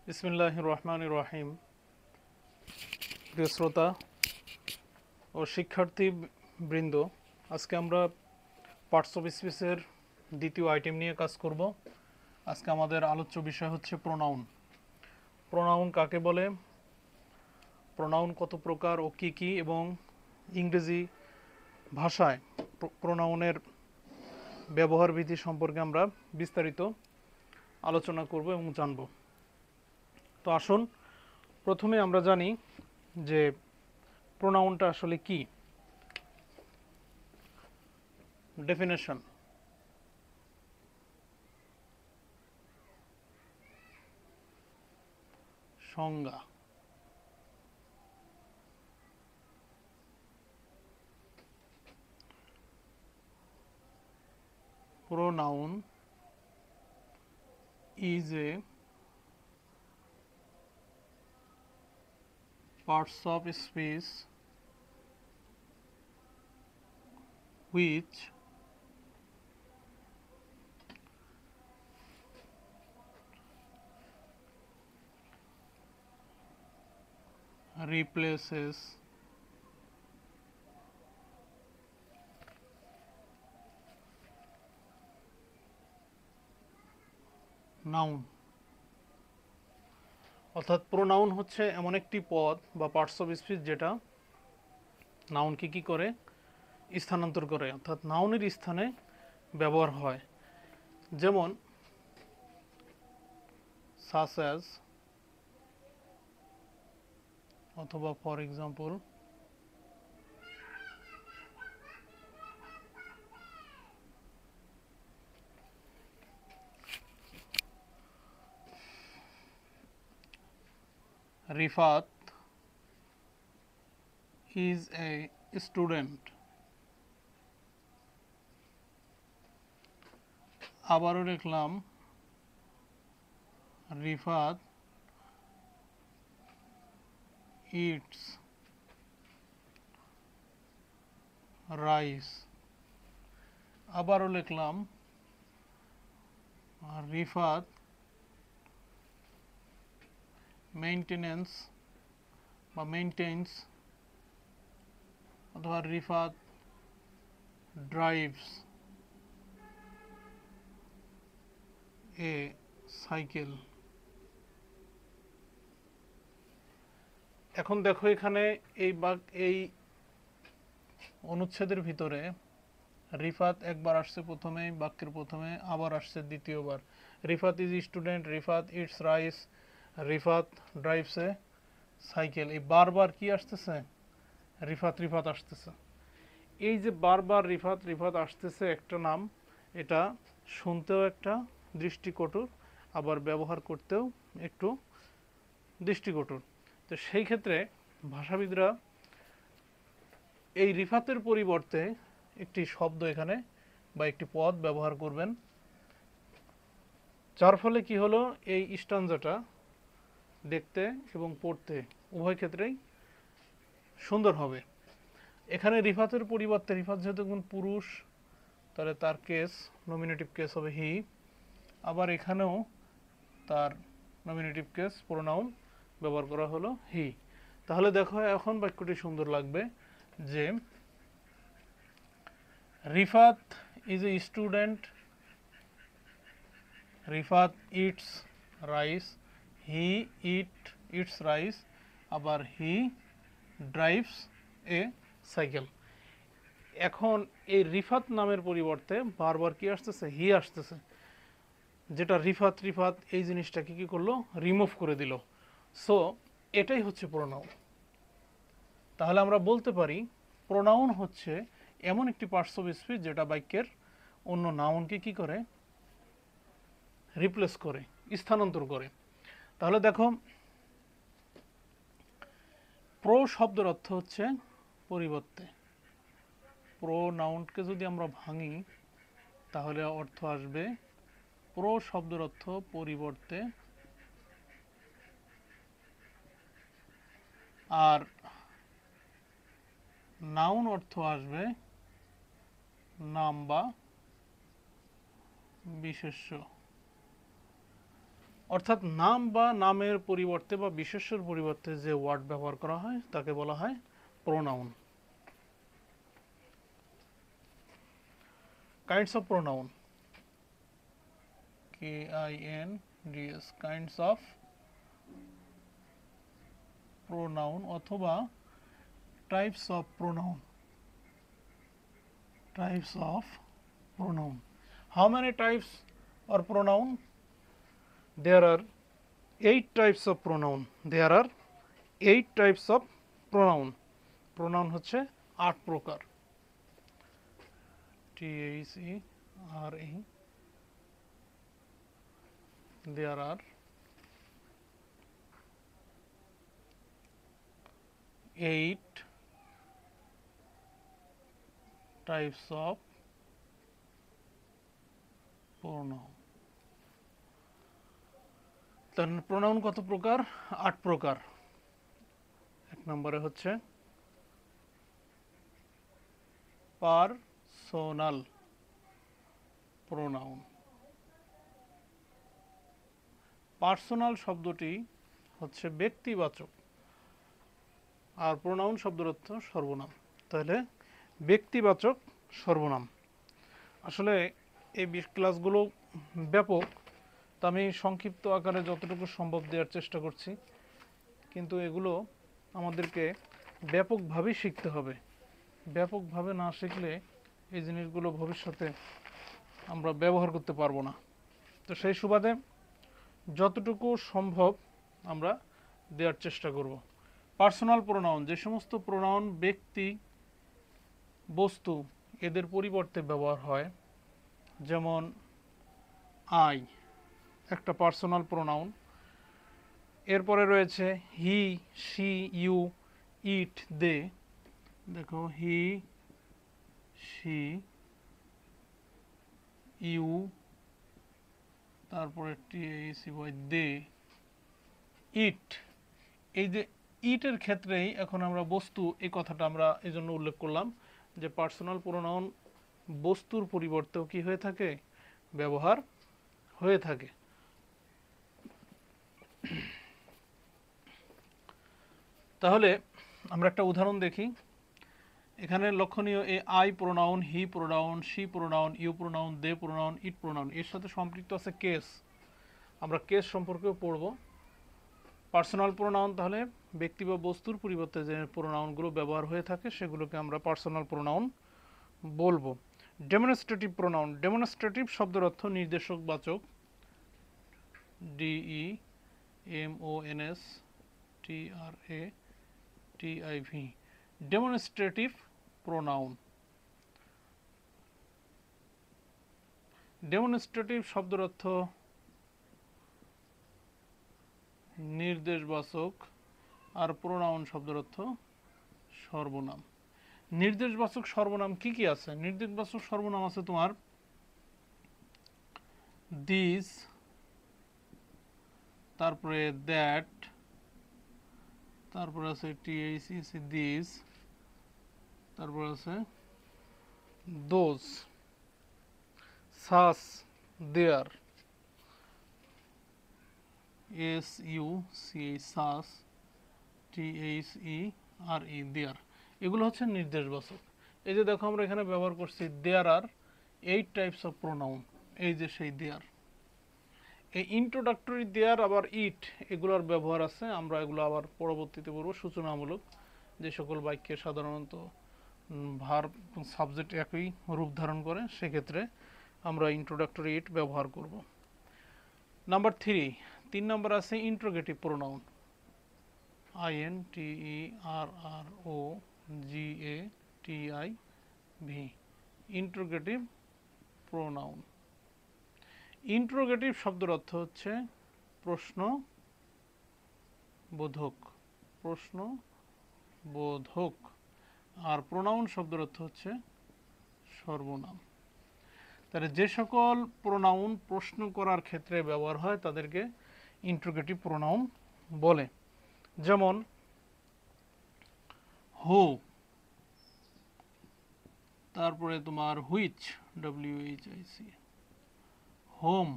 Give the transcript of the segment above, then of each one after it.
বিসমিল্লাহির রহমানির রহিম। প্রিয় শ্রোতা ও শিক্ষার্থী বৃন্দ, আজকে আমরা পার্টস অফ স্পিচের দ্বিতীয় আইটেম নিয়ে কাজ করব। আজকে আমাদের আলোচ্য বিষয় হচ্ছে প্রোনাউন। প্রোনাউন কাকে বলে, প্রোনাউন কত প্রকার ও কী কী, এবং ইংরেজি ভাষায় প্রোনাউনের ব্যবহার বিধি সম্পর্কে আমরা বিস্তারিত আলোচনা করব এবং জানব। তো আসুন প্রথমে আমরা জানি যে প্রোনাউনটা আসলে কি। ডেফিনেশন: সংজ্ঞা। Pronoun is a parts of speech which replaces noun. অর্থাৎ প্রোনাউন হচ্ছে এমন একটি পদ বা পার্টস অফ স্পিচ যেটা নাউনকে কি করে, স্থানান্তর করে, অর্থাৎ নাউনের স্থানে ব্যবহার হয়। যেমন such as, অথবা for example, Rifat is a student। আবারও লিখলাম রিফাত eats rice। আবারও লিখলাম রিফাত মেইনটেনেন্স বা মেইনটেইনস, অথবা রিফাত ড্রাইভস এ সাইকেল। এখন দেখো এখানে এই অনুচ্ছেদের ভিতরে রিফাত একবার আসছে প্রথমে, বাক্যের প্রথমে, আবার আসছে দ্বিতীয়বার। Rifat is student, Rifat eats rice, Rifat drives A cycle. এই বারবার কি আসতেছে? রিফাত রিফাত আসতেছে। এই যে বারবার রিফাত রিফাত আসতেছে একটা নাম, এটা শুনতেও একটা দৃষ্টিকটু, আবার ব্যবহার করতেও একটু দৃষ্টিকটু। তো সেই ক্ষেত্রে ভাষাবিদরা এই রিফাতের পরিবর্তে একটি শব্দ এখানে বা একটি পদ ব্যবহার করবেন, যার ফলে কি হলো, এই স্ট্যান্জাটা দেখতে এবং পড়তে উভয় ক্ষেত্রেই সুন্দর হবে। এখানে রিফাতের পরিবর্তে, রিফাত যেহেতু কোন পুরুষ, তাহলে তার কেস, নমিনেটিভ কেস হবে হি। আবার এখানেও তার নমিনেটিভ কেস প্রোনাউন ব্যবহার করা হলো হি। তাহলে দেখো এখন বাক্যটি সুন্দর লাগবে যে Rifat is a student, Rifat eats rice, he eats rice, আবার হি ড্রাইভস এ সাইকেল। এখন এই রিফাত নামের পরিবর্তে বারবার কি আসতেছে? হি আসতেছে, যেটা রিফাত রিফাত এই জিনিসটাকে কি করলো? রিমুভ করে দিল। সো এটাই হচ্ছে প্রোনাউন। তাহলে আমরা বলতে পারি প্রোনাউন হচ্ছে এমন একটি পার্টস অফ স্পিচ যেটা বাক্যের অন্য নাউনকে কি করে? রিপ্লেস করে, স্থানান্তর করে। তাহলে দেখো, প্রো শব্দের অর্থ হচ্ছে পরিবর্তে। প্রোনাউনকে যদি আমরা ভাঙি তাহলে অর্থ আসবে, প্রো শব্দের অর্থ পরিবর্তে, আর নাউন অর্থ আসবে নাম বা বিশেষ্য। অর্থাৎ নাম বা নামের পরিবর্তে বা বিশেষ্যের পরিবর্তে যে ওয়ার্ড ব্যবহার করা হয় তাকে বলা হয় pronoun. Kinds of pronoun, KINDS, kinds of pronoun অথবা types of pronoun, types of pronoun. How many types are pronoun? There are 8 types of pronoun. There are 8 types of pronoun. Pronoun হচ্ছে 8 প্রকার। THERE. There are 8 types of pronoun. তাহলে pronoun কত প্রকার? 8 প্রকার। এক নম্বরে হচ্ছে পার্সোনাল প্রোনাউন। পার্সোনাল শব্দটি হচ্ছে ব্যক্তিবাচক, আর প্রোনাউন শব্দের অর্থ সর্বনাম। তাহলে ব্যক্তিবাচক সর্বনাম। আসলে এই ক্লাসগুলো ব্যাপক, তা আমি সংক্ষিপ্ত আকারে যতটুকু সম্ভব দেওয়ার চেষ্টা করছি, কিন্তু এগুলো আমাদেরকে ব্যাপকভাবেই শিখতে হবে। ব্যাপকভাবে না শিখলে এই জিনিসগুলো ভবিষ্যতে আমরা ব্যবহার করতে পারবো না। তো সেই সুবাদে যতটুকু সম্ভব আমরা দেওয়ার চেষ্টা করব। পার্সোনাল প্রোনাউন, যে সমস্ত প্রোনাউন ব্যক্তি, বস্তু এদের পরিবর্তে ব্যবহার হয়, যেমন আই একটা পার্সোনাল প্রোনাউন। এরপরে রয়েছে হি, শি, ইউ, ইট, দে। দেখো হি, শি, ইউ, তারপরে দে, ইট। এই যে ইটের ক্ষেত্রেই এখন আমরা বস্তু, এই কথাটা আমরা এই জন্য উল্লেখ করলাম যে পার্সোনাল প্রোনাউন বস্তুর পরিবর্তেও কি হয়ে থাকে? ব্যবহার হয়ে থাকে। তাহলে আমরা একটা উদাহরণ দেখি। এখানে লক্ষণীয় এই I pronoun, he pronoun, she pronoun, you pronoun, they pronoun, it pronoun, এর সাথে সম্পৃক্ত আছে কেস। আমরা কেস সম্পর্কেও পড়ব। পার্সোনাল প্রোনাউন তাহলে ব্যক্তি বা বস্তুর পরিবর্তে যে প্রোনাউনগুলো ব্যবহার হয়ে থাকে সেগুলোকে আমরা পার্সোনাল প্রোনাউন বলবো। ডেমনস্ট্রেটিভ প্রোনাউন, ডেমনস্ট্রেটিভ শব্দের অর্থ নির্দেশক বাচক, DEMONSTRATIV, ডেমনস্ট্রেটিভ প্রোনাউন। ডেমনস্ট্রেটিভ শব্দের অর্থ নির্দেশবাচক, আর প্রোনাউন শব্দের অর্থ সর্বনাম। নির্দেশবাচক সর্বনাম কি কি আছে? নির্দেশবাচক সর্বনাম আছে তোমার দিস, তারপরে দ্যাট, তারপরে আছে দিস, তারপরে আছে দোজ, সাস, দেয়ার, SUCH, সাস, THERE, দেয়ার। এগুলো হচ্ছে নির্দেশবাচক। এই যে দেখো আমরা এখানে ব্যবহার করছি দেয়ার আর 8 টাইপস অফ প্রোনাউন। এই যে সেই দেয়ার, এই ইন্ট্রোডাক্টরি দেয়ার আবার ইট, এগুলোর ব্যবহার আছে। আমরা এগুলো আবার পরবর্তীতে পড়ব। সূচনামূলক যে সকল বাক্যে সাধারণত ভার্ব সাবজেক্ট একই রূপ ধারণ করে, সেক্ষেত্রে আমরা ইন্ট্রোডাক্টরি ইট ব্যবহার করব। নাম্বার 3 নম্বর আছে interrogative pronoun, INTERROGATIV, interrogative pronoun. Interrogative শব্দের অর্থ হচ্ছে প্রশ্নবোধক, প্রশ্নবোধক, আর প্রোনাউন শব্দের অর্থ হচ্ছে সর্বনাম। তাহলে যে সকল প্রোনাউন প্রশ্ন করার ক্ষেত্রে ব্যবহার হয় তাদেরকে ইন্ট্রোগেটিভ প্রোনাউন বলে। যেমন হু, তারপরে তোমার হুইচ, WHIC, হোম,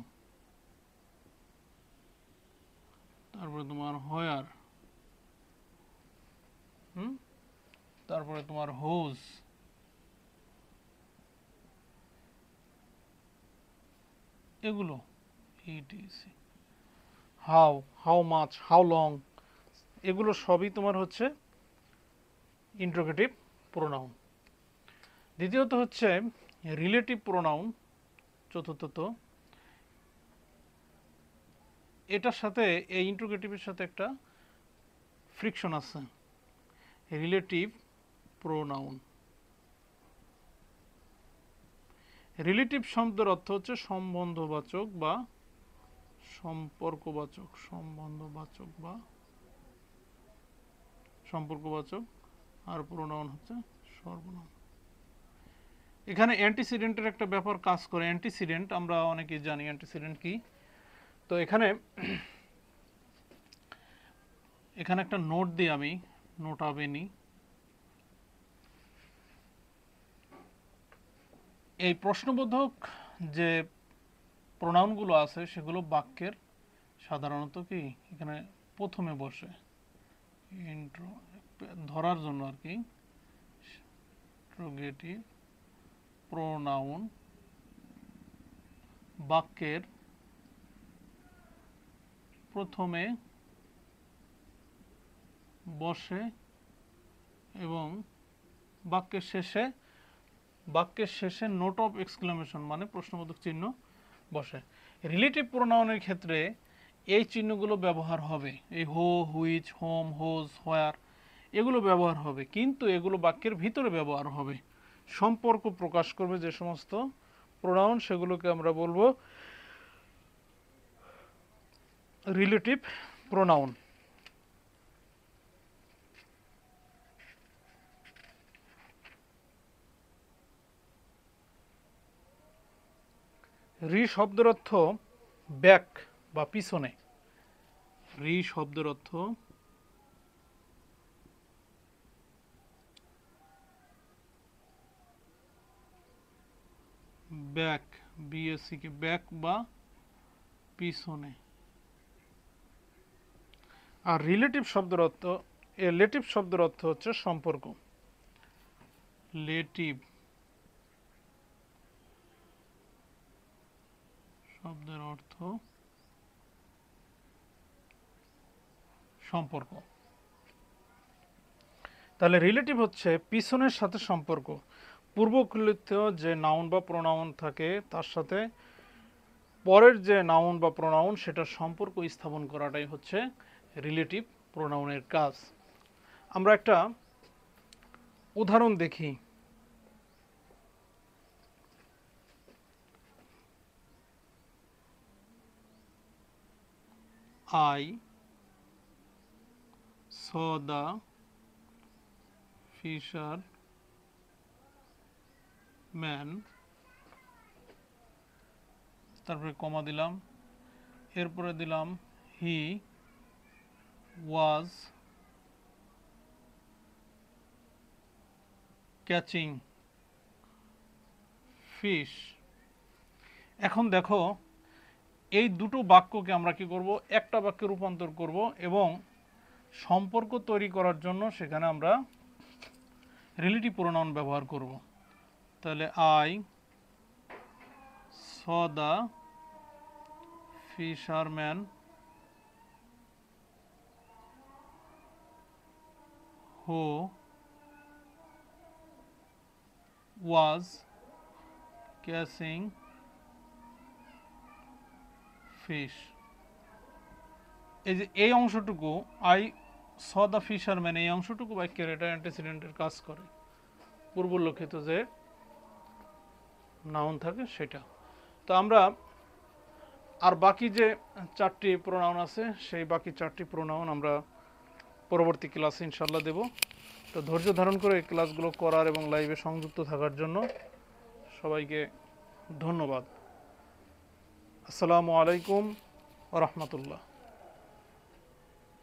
তারপরে তোমার হোয়ার, তারপরে তোমার হোজ, এগুলো etc, how, how much, how long, এগুলো সবই তোমার হচ্ছে ইন্টারোগেটিভ প্রোনাউন। দ্বিতীয়ত হচ্ছে রিলেটিভ প্রোনাউন, চতুর্থত এটার সাথে এই ইন্টারোগেটিভের সাথে একটা ফ্রিকশন আছে, রিলেটিভ প্রোনাউন। রিলেটিভ শব্দের অর্থ হচ্ছে সম্বন্ধবাচক বা সম্পর্কবাচক, সম্বন্ধবাচক বা সম্পর্কবাচক, আর প্রোনাউন হচ্ছে সর্বনাম। এখানে অ্যান্টিসিডেন্টের একটা ব্যাপার কাজ করে। অ্যান্টিসিডেন্ট আমরা অনেকেই জানি অ্যান্টিসিডেন্ট কি। তো এখানে একটা নোট দিই আমি, নোটা বেনি। এই প্রশ্নবোধক যে প্রোনাউনগুলো আছে সেগুলো বাক্যের সাধারণত কি এখানে প্রথমে বসে, ইন্ট্রো ধরার জন্য আর কি। ইন্ট্রোগেটিভ প্রোনাউন বাক্যের প্রথমে বসে এবং বাক্যের শেষে নোট অফ এক্সক্লামেশন মানে প্রশ্নবোধক চিহ্ন বসে। রিলেটিভ প্রোনাউনের ক্ষেত্রে এই চিহ্নগুলো ব্যবহার হবে, এই হো, হুইচ, হোম, হোজ, হোয়ার, এগুলো ব্যবহার হবে, কিন্তু এগুলো বাক্যের ভিতরে ব্যবহার হবে। সম্পর্ক প্রকাশ করবে যে সমস্ত প্রোনাউন সেগুলোকে আমরা বলবো রিলেটিভ প্রোনাউন। রি শব্দের অর্থ ব্যাক বা পিছনে। রি শব্দের অর্থ ব্যাক, বিএসসি কে ব্যাক বা পিছনে। আর রিলেটিভ শব্দের অর্থ, লেটিভ শব্দের অর্থ হচ্ছে সম্পর্ক। লেটিভ শব্দের অর্থ সম্পর্ক। তাহলে রিলেটিভ হচ্ছে পিছনের সাথে সম্পর্ক। পূর্বোল্লিখিত যে নাউন বা প্রোনাউন থাকে তার সাথে পরের যে নাউন বা প্রোনাউন সেটার সম্পর্ক স্থাপন করাটাই হচ্ছে রিলেটিভ প্রোনাউনের কাজ। আমরা একটা উদাহরণ দেখি। I saw the fisherman, তারপরে কমা দিলাম, এরপরে দিলাম he was catching fish। এখন দেখো এই দুটো বাক্যকে আমরা কি করব, একটা বাক্যে রূপান্তর করব এবং সম্পর্ক তৈরি করার জন্য সেখানে আমরা রিলেটিভ প্রোনাউন ব্যবহার করব। তাহলে I saw the fisherman who was catching fish। এই যে এই অংশটুকু I saw the fisherman, এই অংশটুকু বাক্যের এটা অ্যান্টিসিডেন্টের কাজ করে, পূর্বোল্লিখিত যে নাউন থাকে সেটা। তো আমরা আর বাকি যে চারটি প্রোনাউন আছে সেই বাকি চারটি প্রোনাউন আমরা পরবর্তী ক্লাসে ইনশাল্লাহ দেব। তো ধৈর্য ধারণ করে এই ক্লাসগুলো করার এবং লাইভে সংযুক্ত থাকার জন্য সবাইকে ধন্যবাদ। আসসালামু আলাইকুম ওয়া রাহমাতুল্লাহ।